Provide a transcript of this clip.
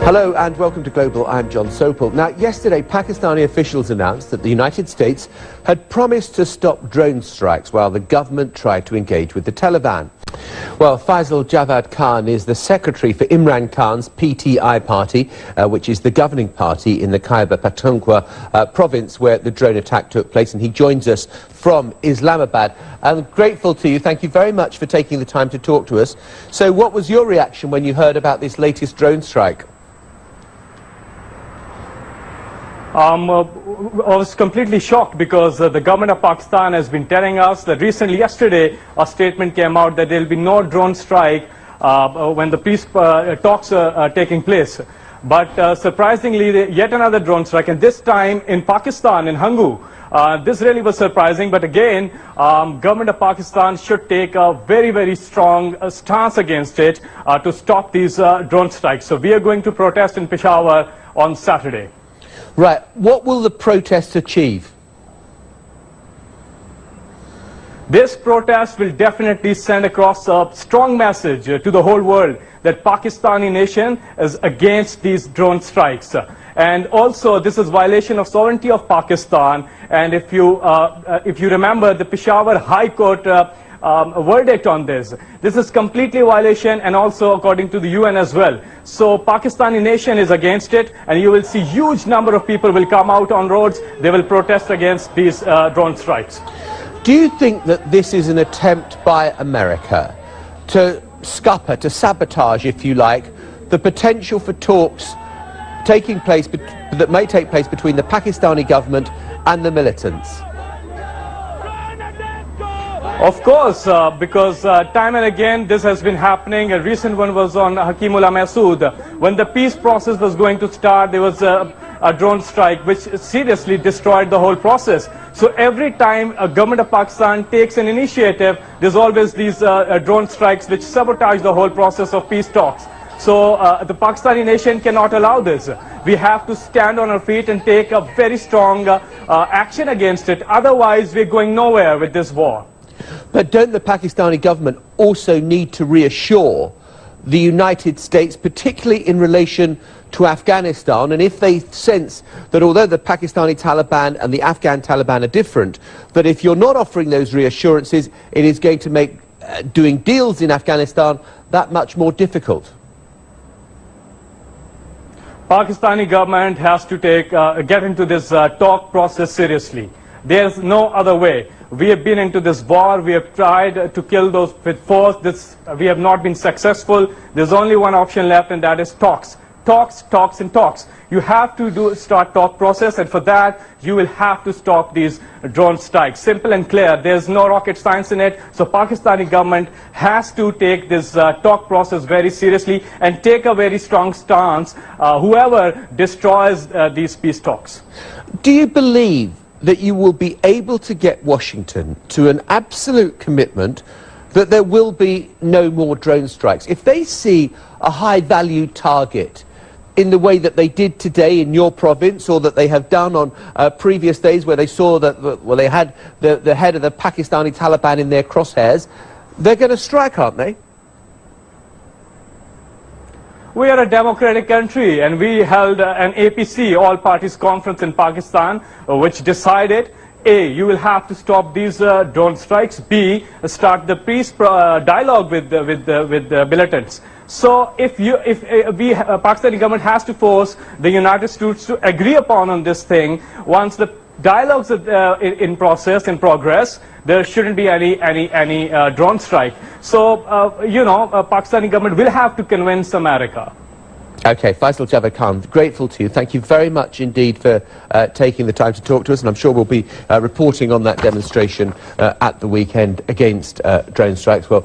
Hello and welcome to Global. I'm John Sopel. Now, yesterday, Pakistani officials announced that the United States had promised to stop drone strikes while the government tried to engage with the Taliban. Well, Faisal Javed Khan is the secretary for Imran Khan's PTI party, which is the governing party in the Khyber Pakhtunkhwa province where the drone attack took place, and he joins us from Islamabad. I'm grateful to you. Thank you very much for taking the time to talk to us. So what was your reaction when you heard about this latest drone strike? I was completely shocked because the government of Pakistan has been telling us that recently, yesterday, a statement came out that there will be no drone strike when the peace talks are taking place. But surprisingly, yet another drone strike, and this time in Pakistan, in Hangu. This really was surprising, but again, government of Pakistan should take a very, very strong stance against it to stop these drone strikes. So we are going to protest in Peshawar on Saturday. Right. What will the protests achieve? This protest will definitely send across a strong message to the whole world that Pakistani nation is against these drone strikes. And also, this is violation of sovereignty of Pakistan. And if you remember the Peshawar High Court verdict on this. This is completely violation, and also according to the UN as well. So Pakistani nation is against it, and you will see huge number of people will come out on roads. They will protest against these drone strikes. Do you think that this is an attempt by America to scupper, to sabotage, if you like, the potential for talks taking place that may take place between the Pakistani government and the militants? Of course, because time and again this has been happening. A recent one was on Hakimullah Masood. When the peace process was going to start, there was a drone strike which seriously destroyed the whole process. So every time a government of Pakistan takes an initiative, there's always these drone strikes which sabotage the whole process of peace talks. So the Pakistani nation cannot allow this. We have to stand on our feet and take a very strong action against it. Otherwise, we're going nowhere with this war. But don't the Pakistani government also need to reassure the United States, particularly in relation to Afghanistan, and if they sense that although the Pakistani Taliban and the Afghan Taliban are different, that if you're not offering those reassurances, it is going to make doing deals in Afghanistan that much more difficult? Pakistani government has to get into this talk process seriously. There's no other way. We have been into this war. We have tried to kill those with force. We have not been successful. There's only one option left, and that is talks. Talks, talks, and talks. You have to start talk process, and for that, you will have to stop these drone strikes. Simple and clear. There's no rocket science in it. So Pakistani government has to take this talk process very seriously and take a very strong stance, whoever destroys these peace talks. Do you believe that you will be able to get Washington to an absolute commitment that there will be no more drone strikes? If they see a high-value target in the way that they did today in your province, or that they have done on previous days where they saw that, well, they had the head of the Pakistani Taliban in their crosshairs, they're going to strike, aren't they? We are a democratic country, and we held an APC, all parties conference in Pakistan, which decided, A, you will have to stop these drone strikes, B, start the peace dialogue with the militants. So if Pakistani government has to force the United States to agree upon on this thing, once the dialogues are in progress, there shouldn't be any drone strike. So, Pakistani government will have to convince America. Okay, Faisal Javed Khan, grateful to you. Thank you very much indeed for taking the time to talk to us, and I'm sure we'll be reporting on that demonstration at the weekend against drone strikes. Well,